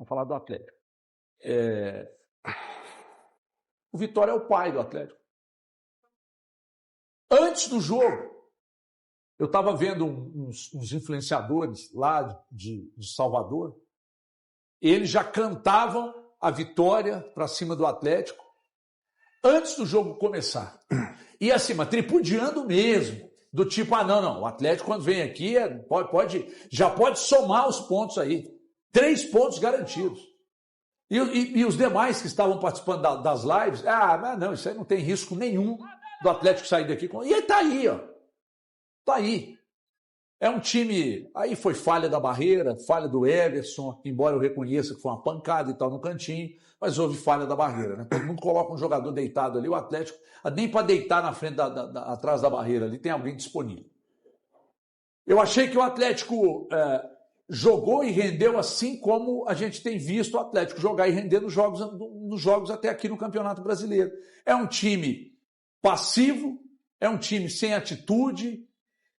Vamos falar do Atlético. O Vitória é o pai do Atlético. Antes do jogo, eu estava vendo uns influenciadores lá de Salvador, eles já cantavam a vitória para cima do Atlético antes do jogo começar. E assim, mas tripudiando mesmo, do tipo, não, o Atlético quando vem aqui já pode somar os pontos aí. 3 pontos garantidos. E os demais que estavam participando das lives, mas não, isso aí não tem risco nenhum do Atlético sair daqui. E ele tá aí, ó. Tá aí. É um time... Aí foi falha da Barreira, falha do Everson, embora eu reconheça que foi uma pancada e tal no cantinho, mas houve falha da Barreira, né? Todo mundo coloca um jogador deitado ali, o Atlético, nem para deitar na frente, atrás da Barreira ali, tem alguém disponível. Eu achei que o Atlético jogou e rendeu assim como a gente tem visto o Atlético jogar e render nos jogos até aqui no Campeonato Brasileiro. É um time passivo, é um time sem atitude,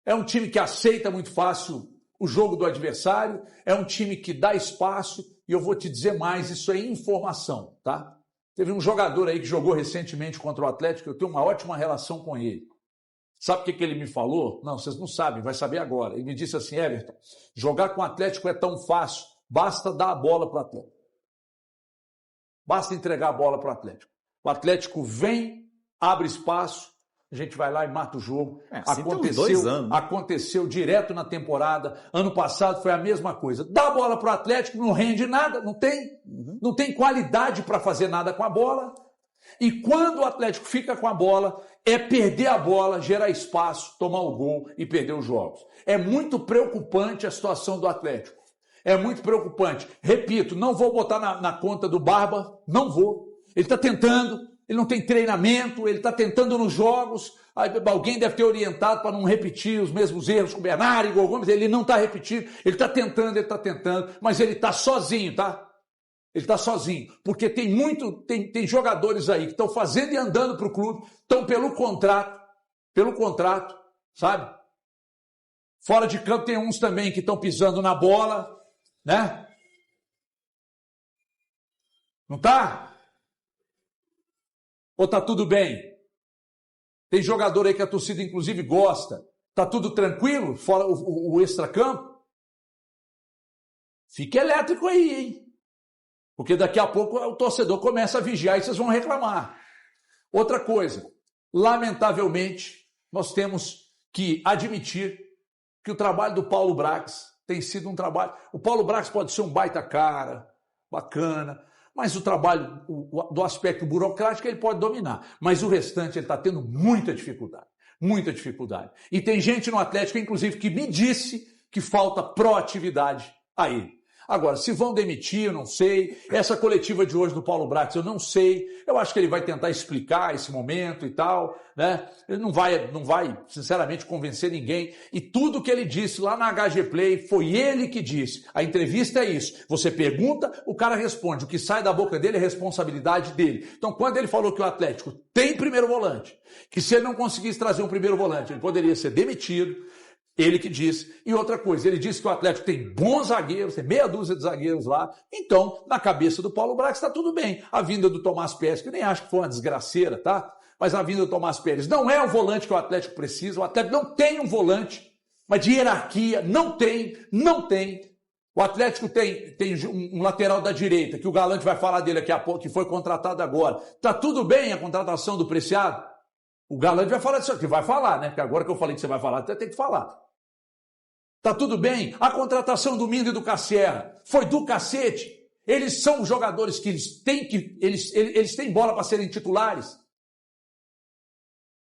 é um time que aceita muito fácil o jogo do adversário, é um time que dá espaço, e eu vou te dizer mais, isso é informação, tá? Teve um jogador aí que jogou recentemente contra o Atlético, eu tenho uma ótima relação com ele. Sabe o que ele me falou? Não, vocês não sabem, vai saber agora. Ele me disse assim, Everton, jogar com o Atlético é tão fácil, basta dar a bola para o Atlético. Basta entregar a bola para o Atlético. O Atlético vem, abre espaço, a gente vai lá e mata o jogo. Assim aconteceu, aconteceu direto na temporada. Ano passado foi a mesma coisa. Dá a bola para o Atlético, não rende nada, não tem qualidade para fazer nada com a bola. E quando o Atlético fica com a bola, é perder a bola, gerar espaço, tomar o gol e perder os jogos. É muito preocupante a situação do Atlético. É muito preocupante. Repito, não vou botar na conta do Barba, não vou. Ele está tentando. Ele não tem treinamento, ele está tentando nos jogos, alguém deve ter orientado para não repetir os mesmos erros com o Bernardo e o Gol Gomes, ele não está repetindo, ele está tentando, mas ele está sozinho, tá? Ele está sozinho, porque tem jogadores aí que estão fazendo e andando para o clube, estão pelo contrato, sabe? Fora de campo tem uns também que estão pisando na bola, né? Não tá? Ou tá tudo bem? Tem jogador aí que a torcida inclusive gosta. Tá tudo tranquilo? Fora o extracampo? Fique elétrico aí, hein? Porque daqui a pouco o torcedor começa a vigiar e vocês vão reclamar. Outra coisa, lamentavelmente, nós temos que admitir que o trabalho do Paulo Brax tem sido um trabalho... O Paulo Brax pode ser um baita cara, bacana... Mas o trabalho do aspecto burocrático ele pode dominar. Mas o restante ele está tendo muita dificuldade. Muita dificuldade. E tem gente no Atlético, inclusive, que me disse que falta proatividade a ele. Agora, se vão demitir, eu não sei. Essa coletiva de hoje do Paulo Brax, eu não sei. Eu acho que ele vai tentar explicar esse momento e tal, né? Ele não vai, sinceramente, convencer ninguém. E tudo que ele disse lá na HG Play foi ele que disse. A entrevista é isso. Você pergunta, o cara responde. O que sai da boca dele é responsabilidade dele. Então, quando ele falou que o Atlético tem primeiro volante, que se ele não conseguisse trazer um primeiro volante, ele poderia ser demitido, ele que disse. E outra coisa, ele disse que o Atlético tem bons zagueiros, tem meia dúzia de zagueiros lá. Então, na cabeça do Paulo Brax está tudo bem. A vinda do Tomás Pérez, que eu nem acho que foi uma desgraceira, tá? Mas a vinda do Tomás Pérez não é o volante que o Atlético precisa. O Atlético não tem um volante, mas de hierarquia, não tem. O Atlético tem um lateral da direita, que o Galante vai falar dele aqui a pouco, que foi contratado agora. Tá tudo bem a contratação do Preciado? O Galante vai falar disso aqui, vai falar, né? Porque agora que eu falei que você vai falar, você tem que falar. Tá tudo bem? A contratação do Mindo e do Cassierra foi do cacete. Eles são jogadores que eles têm bola para serem titulares.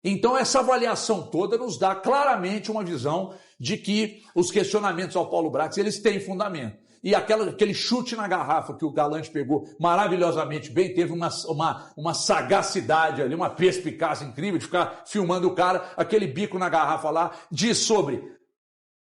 Então essa avaliação toda nos dá claramente uma visão de que os questionamentos ao Paulo Brax, eles têm fundamento. E aquele chute na garrafa que o Galante pegou maravilhosamente bem, teve uma sagacidade ali, uma perspicácia incrível de ficar filmando o cara, aquele bico na garrafa lá, diz sobre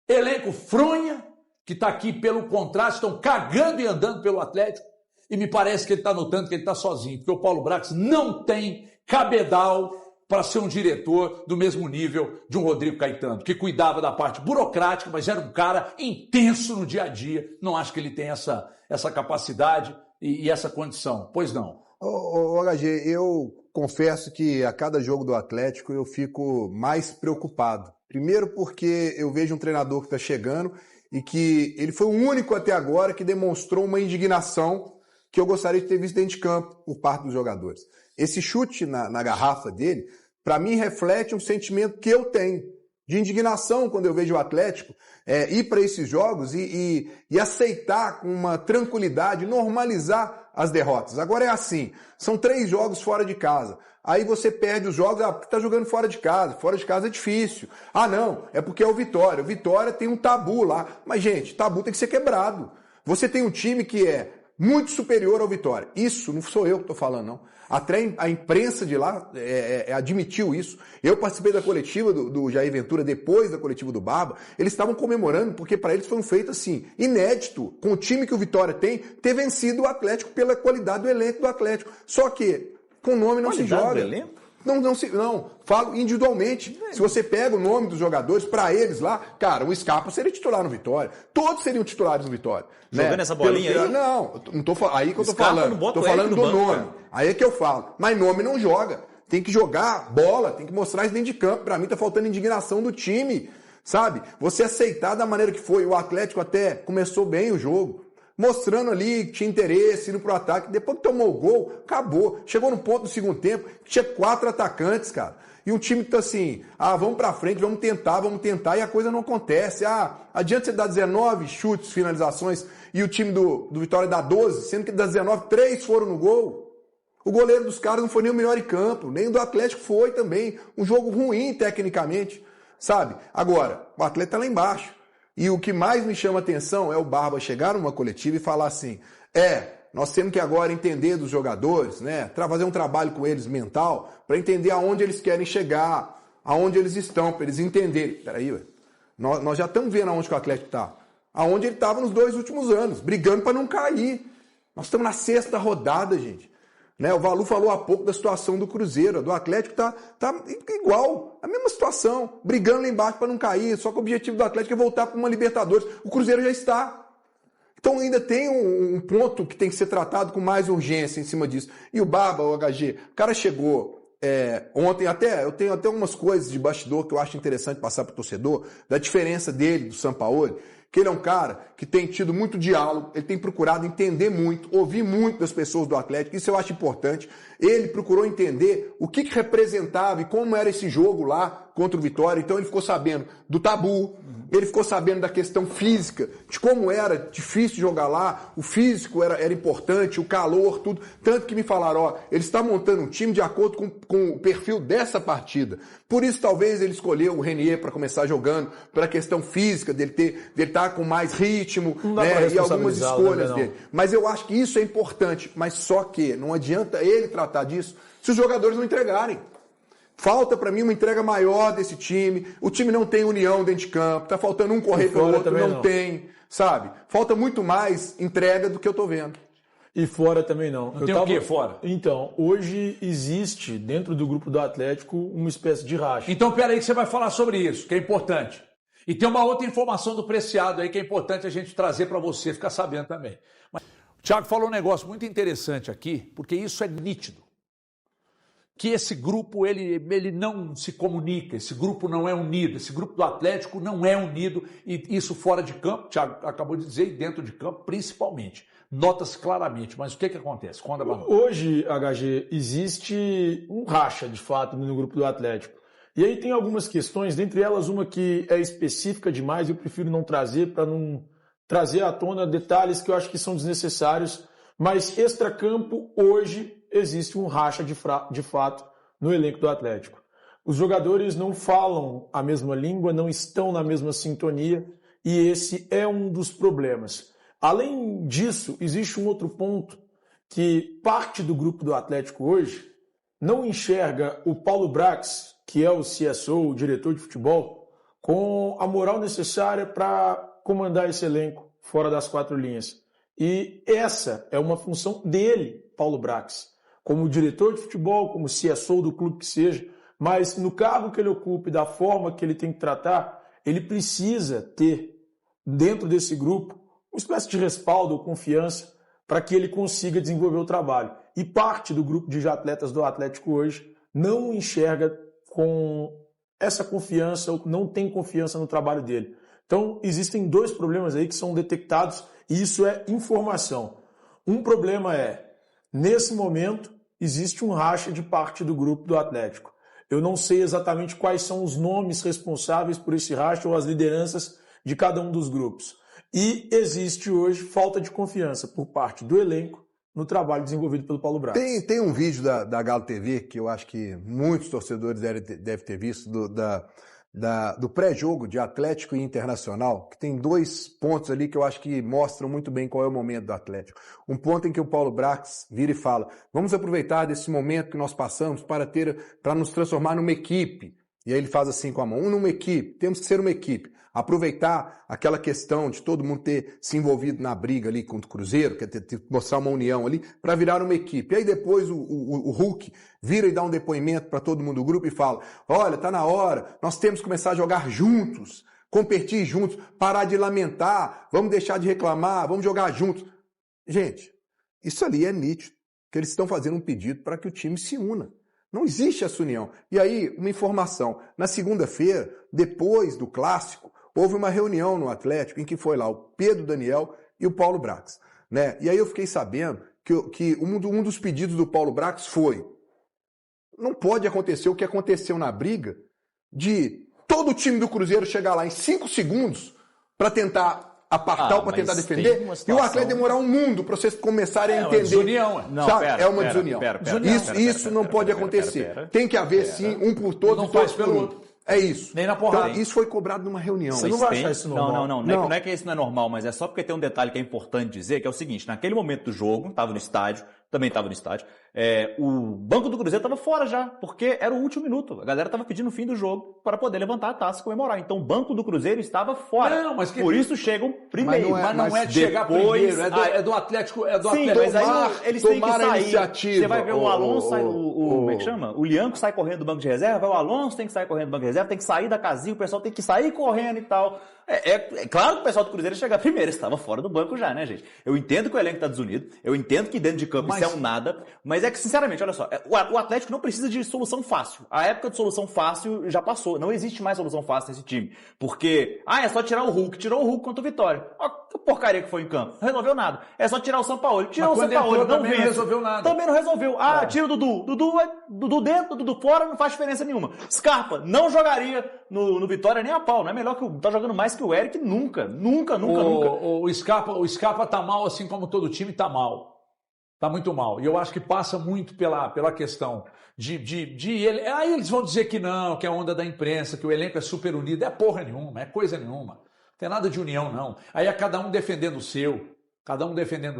elenco fronha, que está aqui pelo contraste, estão cagando e andando pelo Atlético, e me parece que ele está notando que ele está sozinho, porque o Paulo Brax não tem cabedal para ser um diretor do mesmo nível de um Rodrigo Caetano, que cuidava da parte burocrática, mas era um cara intenso no dia a dia. Não acho que ele tem essa capacidade e essa condição. Pois não. Ô, HG, eu confesso que a cada jogo do Atlético eu fico mais preocupado. Primeiro porque eu vejo um treinador que está chegando e que ele foi o único até agora que demonstrou uma indignação que eu gostaria de ter visto dentro de campo por parte dos jogadores. Esse chute na garrafa dele, para mim, reflete um sentimento que eu tenho de indignação quando eu vejo o Atlético ir para esses jogos e aceitar com uma tranquilidade, normalizar as derrotas. Agora é assim, são 3 jogos fora de casa. Aí você perde os jogos, porque tá jogando fora de casa é difícil. Ah não, é porque é o Vitória. O Vitória tem um tabu lá. Mas gente, tabu tem que ser quebrado. Você tem um time que é muito superior ao Vitória. Isso não sou eu que estou falando, não. Até a imprensa de lá admitiu isso. Eu participei da coletiva do Jair Ventura, depois da coletiva do Barba. Eles estavam comemorando, porque para eles foi um feito assim, inédito, com o time que o Vitória tem, ter vencido o Atlético pela qualidade do elenco do Atlético. Só que, com o nome não se joga. Do elenco? Não, falo individualmente. Se você pega o nome dos jogadores, para eles lá, cara, o Scarpa seria titular no Vitória. Todos seriam titulares no Vitória. Jogando essa bolinha aí? Não tô falando. Aí que eu tô falando. Tô falando do nome. Cara. Aí é que eu falo. Mas nome não joga. Tem que jogar bola, tem que mostrar isso dentro de campo. Para mim tá faltando indignação do time, sabe? Você aceitar da maneira que foi. O Atlético até começou bem o jogo. Mostrando ali que tinha interesse, indo pro ataque. Depois que tomou o gol, acabou. Chegou no ponto do segundo tempo, que tinha 4 atacantes, cara. E um time que tá assim, vamos pra frente, vamos tentar, e a coisa não acontece. Adianta você dar 19 chutes, finalizações, e o time do Vitória dá 12, sendo que das 19, 3 foram no gol. O goleiro dos caras não foi nem o melhor em campo, nem o do Atlético foi também. Um jogo ruim, tecnicamente, sabe? Agora, o Atlético tá lá embaixo. E o que mais me chama a atenção é o Barba chegar numa coletiva e falar assim, nós temos que agora entender dos jogadores, né, fazer um trabalho com eles mental, para entender aonde eles querem chegar, aonde eles estão, para eles entenderem. Peraí, ué, nós já estamos vendo aonde que o Atlético está. Aonde ele estava nos 2 últimos anos, brigando para não cair. Nós estamos na 6ª rodada, gente. Né, o Valu falou há pouco da situação do Cruzeiro, do Atlético tá igual, a mesma situação, brigando lá embaixo para não cair, só que o objetivo do Atlético é voltar para uma Libertadores. O Cruzeiro já está. Então ainda tem um ponto que tem que ser tratado com mais urgência em cima disso. E o Barba, o HG, o cara chegou ontem, eu tenho até umas coisas de bastidor que eu acho interessante passar para o torcedor, da diferença dele, do Sampaoli, que ele é um cara que tem tido muito diálogo, ele tem procurado entender muito, ouvir muito das pessoas do Atlético, isso eu acho importante. Ele procurou entender o que representava e como era esse jogo lá contra o Vitória, então ele ficou sabendo do tabu, ele ficou sabendo da questão física, de como era difícil jogar lá, o físico era importante, o calor, tudo. Tanto que me falaram, ele está montando um time de acordo com o perfil dessa partida. Por isso, talvez, ele escolheu o Renier para começar jogando, pela questão física, dele estar com mais ritmo, né, e algumas escolhas dele. Mas eu acho que isso é importante, mas só que não adianta ele tratar disso se os jogadores não entregarem. Falta para mim uma entrega maior desse time. O time não tem união dentro de campo. Tá faltando um correr pelo outro, não tem, sabe? Falta muito mais entrega do que eu tô vendo. E fora também não. Não tem o quê fora? Então, hoje existe dentro do grupo do Atlético uma espécie de racha. Então, peraí que você vai falar sobre isso, que é importante. E tem uma outra informação do Preciado aí que é importante a gente trazer para você ficar sabendo também. Mas o Thiago falou um negócio muito interessante aqui, porque isso é nítido. Que esse grupo ele não se comunica, esse grupo não é unido, esse grupo do Atlético não é unido, e isso fora de campo, o Thiago acabou de dizer, e dentro de campo principalmente. Nota-se claramente, mas o que acontece? Hoje, HG, existe um racha, de fato, no grupo do Atlético. E aí tem algumas questões, dentre elas uma que é específica demais, eu prefiro não trazer, para não trazer à tona detalhes que eu acho que são desnecessários, mas extracampo hoje existe um racha de fato no elenco do Atlético. Os jogadores não falam a mesma língua, não estão na mesma sintonia, e esse é um dos problemas. Além disso, existe um outro ponto que parte do grupo do Atlético hoje não enxerga o Paulo Brax, que é o CSO, o diretor de futebol, com a moral necessária para comandar esse elenco fora das 4 linhas. E essa é uma função dele, Paulo Brax, como diretor de futebol, como CSO do clube que seja, mas no cargo que ele ocupe, da forma que ele tem que tratar, ele precisa ter, dentro desse grupo, uma espécie de respaldo ou confiança para que ele consiga desenvolver o trabalho. E parte do grupo de atletas do Atlético hoje não enxerga com essa confiança, ou não tem confiança no trabalho dele. Então, existem 2 problemas aí que são detectados, e isso é informação. Um problema é, nesse momento, existe um racha de parte do grupo do Atlético. Eu não sei exatamente quais são os nomes responsáveis por esse racha ou as lideranças de cada um dos grupos. E existe hoje falta de confiança por parte do elenco no trabalho desenvolvido pelo Paulo Brax. Tem um vídeo da Galo TV que eu acho que muitos torcedores devem ter visto do pré-jogo de Atlético e Internacional, que tem 2 pontos ali que eu acho que mostram muito bem qual é o momento do Atlético. Um ponto em que o Paulo Brax vira e fala: vamos aproveitar desse momento que nós passamos para nos transformar numa equipe. E aí ele faz assim com a mão: numa equipe, temos que ser uma equipe. Aproveitar aquela questão de todo mundo ter se envolvido na briga ali contra o Cruzeiro, quer mostrar uma união ali, para virar uma equipe. E aí depois o Hulk vira e dá um depoimento para todo mundo do grupo e fala: olha, tá na hora, nós temos que começar a jogar juntos, competir juntos, parar de lamentar, vamos deixar de reclamar, vamos jogar juntos. Gente, isso ali é nítido, que eles estão fazendo um pedido para que o time se una. Não existe essa união. E aí, uma informação: na segunda-feira, depois do Clássico, houve uma reunião no Atlético em que foi lá o Pedro Daniel e o Paulo Brax, né? E aí eu fiquei sabendo que um dos pedidos do Paulo Brax foi: não pode acontecer o que aconteceu na briga de todo o time do Cruzeiro chegar lá em 5 segundos para tentar apartar ou para tentar defender, e o Atlético demorar um mundo para vocês começarem a entender. Desunião. Não, é uma desunião. Isso não pode acontecer. Tem que haver, sim, um por todos e todos por um. É isso. Nem na porrada. Então, isso foi cobrado numa reunião. Você não vai achar isso normal. Não é que isso não é normal, mas é só porque tem um detalhe que é importante dizer, que é o seguinte: naquele momento do jogo, também estava no estádio, o banco do Cruzeiro estava fora já, porque era o último minuto. A galera estava pedindo o fim do jogo para poder levantar a taça e comemorar. Então o banco do Cruzeiro estava fora. Não, mas por isso chegam primeiro. Mas não é de chegar primeiro, é do Atlético. Sim, Atlético. Mas aí eles têm que sair. Iniciativa. Você vai ver o Alonso, como é que chama? O Lianco sai correndo do banco de reserva, o Alonso tem que sair correndo do banco de reserva, tem que sair da casinha, o pessoal tem que sair correndo e tal. É claro que o pessoal do Cruzeiro ia chegar primeiro, estava fora do banco já, né, gente? Eu entendo que o elenco está desunido, eu entendo que dentro de campo isso é um nada, mas é que, sinceramente, olha só, o Atlético não precisa de solução fácil. A época de solução fácil já passou, não existe mais solução fácil nesse time. Porque, é só tirar o Hulk, tirou o Hulk contra o Vitória. Olha que porcaria que foi em campo, não resolveu nada. É só tirar o Sampaoli, tirou o Sampaoli, não vence. Não resolveu nada. Também não resolveu. Tira o Dudu dentro, Dudu fora, não faz diferença nenhuma. Scarpa não jogaria no Vitória nem a pau, não é melhor que tá jogando mais que o Eric nunca. O Scarpa tá mal, assim como todo time tá mal. Tá muito mal. E eu acho que passa muito pela questão de ele. Aí eles vão dizer que não, que é a onda da imprensa, que o elenco é super unido. É porra nenhuma, é coisa nenhuma. Não tem nada de união, não. Aí é cada um defendendo o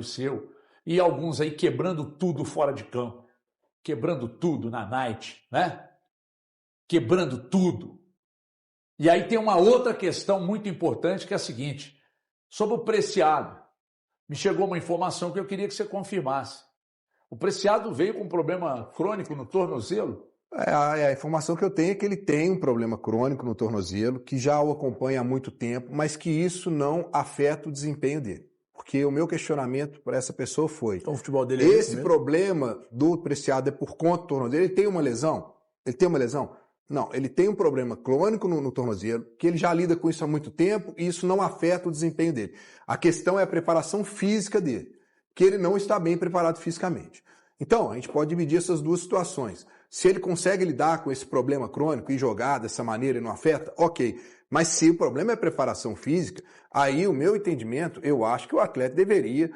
seu. E alguns aí quebrando tudo fora de campo. Quebrando tudo na night, né? Quebrando tudo. E aí tem uma outra questão muito importante que é a seguinte: sobre o Preciado. Me chegou uma informação que eu queria que você confirmasse. O Preciado veio com um problema crônico no tornozelo? A informação que eu tenho é que ele tem um problema crônico no tornozelo, que já o acompanha há muito tempo, mas que isso não afeta o desempenho dele. Porque o meu questionamento para essa pessoa foi: então, o futebol dele esse problema do Preciado é por conta do tornozelo? Ele tem uma lesão? Não, ele tem um problema crônico no tornozelo, que ele já lida com isso há muito tempo e isso não afeta o desempenho dele. A questão é a preparação física dele, que ele não está bem preparado fisicamente. Então, a gente pode dividir essas duas situações. Se ele consegue lidar com esse problema crônico e jogar dessa maneira e não afeta, ok. Mas se o problema é preparação física, aí o meu entendimento, eu acho que o atleta deveria,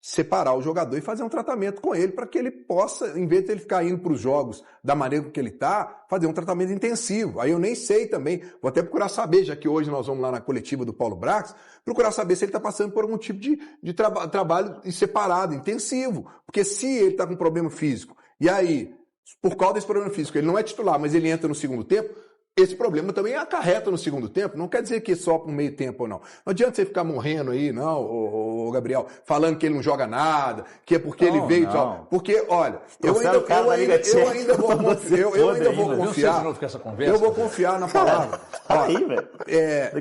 separar o jogador e fazer um tratamento com ele para que ele possa, em vez de ele ficar indo para os jogos da maneira que ele está, fazer um tratamento intensivo. Aí eu nem sei também, vou até procurar saber, já que hoje nós vamos lá na coletiva do Paulo Brax, procurar saber se ele está passando por algum tipo de trabalho separado, intensivo. Porque se ele está com problema físico, e aí, por causa desse problema físico, ele não é titular, mas ele entra no segundo tempo, esse problema também acarreta no segundo tempo. Não quer dizer que só por meio tempo ou não. Não adianta você ficar morrendo aí, não, ô Gabriel, falando que ele não joga nada, que é porque ele veio e tal. Porque, olha, eu ainda vou confiar. Eu vou confiar na palavra.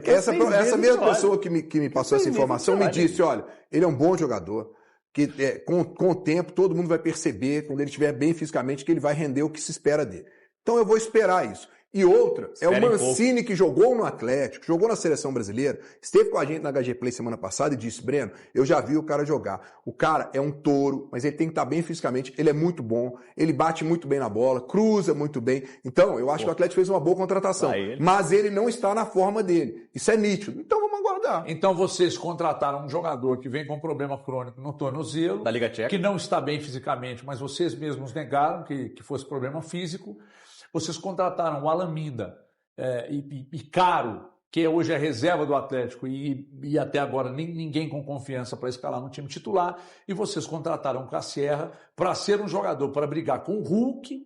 Essa mesma pessoa que me passou essa informação me disse, olha, ele é um bom jogador, que com o tempo todo mundo vai perceber, quando ele estiver bem fisicamente, que ele vai render o que se espera dele. Então eu vou esperar isso. E outra, é o Mancini que jogou no Atlético, jogou na Seleção Brasileira, esteve com a gente na HG Play semana passada e disse, Breno, eu já vi o cara jogar. O cara é um touro, mas ele tem que estar bem fisicamente, ele é muito bom, ele bate muito bem na bola, cruza muito bem. Então, eu acho que o Atlético fez uma boa contratação, mas ele não está na forma dele. Isso é nítido. Então, vamos aguardar. Então, vocês contrataram um jogador que vem com problema crônico no tornozelo, da Liga Tcheca, que não está bem fisicamente, mas vocês mesmos negaram que fosse problema físico. Vocês contrataram o Alan Minda e Caro, que hoje é reserva do Atlético e até agora ninguém com confiança para escalar no time titular. E vocês contrataram o Cassierra para ser um jogador para brigar com o Hulk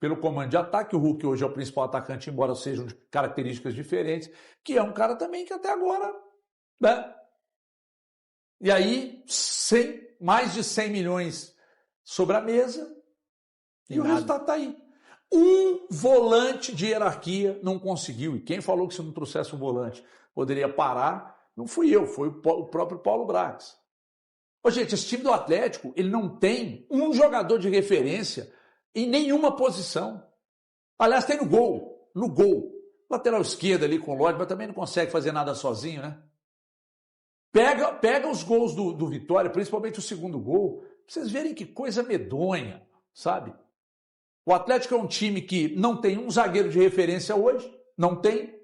pelo comando de ataque. O Hulk hoje é o principal atacante, embora sejam de características diferentes, que é um cara também que até agora... né? E aí, mais de 100 milhões sobre a mesa e o resultado está aí. Um volante de hierarquia não conseguiu. E quem falou que se não trouxesse um volante poderia parar, não fui eu, foi o próprio Paulo Brax. Ô, gente, esse time do Atlético, ele não tem um jogador de referência em nenhuma posição. Aliás, tem no gol. Lateral esquerda ali com o Lodge, mas também não consegue fazer nada sozinho, né? Pega os gols do Vitória, principalmente o segundo gol, pra vocês verem que coisa medonha, sabe? O Atlético é um time que não tem um zagueiro de referência hoje, não tem.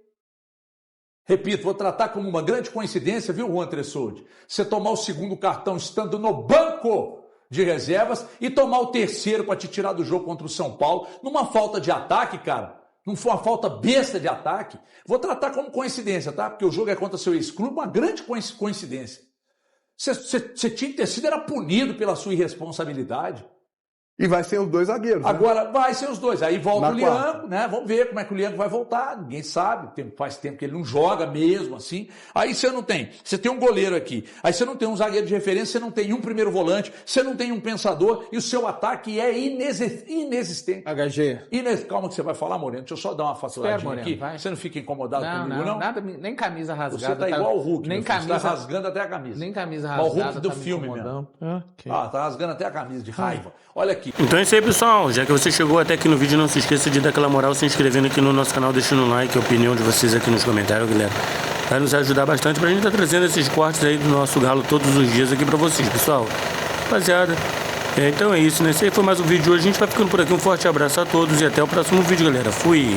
Repito, vou tratar como uma grande coincidência, viu, Juan Tressoldi? Você tomar o segundo cartão estando no banco de reservas e tomar o terceiro para te tirar do jogo contra o São Paulo, numa falta de ataque, cara. Não foi uma falta besta de ataque. Vou tratar como coincidência, tá? Porque o jogo é contra seu ex-clube, uma grande coincidência. Você tinha que ter sido punido pela sua irresponsabilidade. E vai ser os dois zagueiros. Agora, vai ser os dois. Aí volta o Lianco, né? Vamos ver como é que o Lianco vai voltar. Ninguém sabe. Faz tempo que ele não joga mesmo, assim. Aí você não tem. Você tem um goleiro aqui. Aí você não tem um zagueiro de referência, você não tem um primeiro volante, você não tem um pensador e o seu ataque é inexistente. HG. Calma que você vai falar, Moreno. Deixa eu só dar uma faturadinha aqui. Vai. Você não fica incomodado comigo, não? Nada, nem camisa rasgada. Você tá igual o Hulk. Nem camisa. Você tá rasgando até a camisa. Nem camisa rasgada. O Hulk do filme mesmo. Tá rasgando até a camisa de raiva. Olha aqui. Então é isso aí, pessoal. Já que você chegou até aqui no vídeo, não se esqueça de dar aquela moral se inscrevendo aqui no nosso canal, deixando um like, a opinião de vocês aqui nos comentários, galera. Vai nos ajudar bastante pra gente estar trazendo esses cortes aí do nosso Galo todos os dias aqui pra vocês, pessoal. Rapaziada, então é isso, né? Esse aí foi mais um vídeo de hoje. A gente vai ficando por aqui. Um forte abraço a todos e até o próximo vídeo, galera. Fui!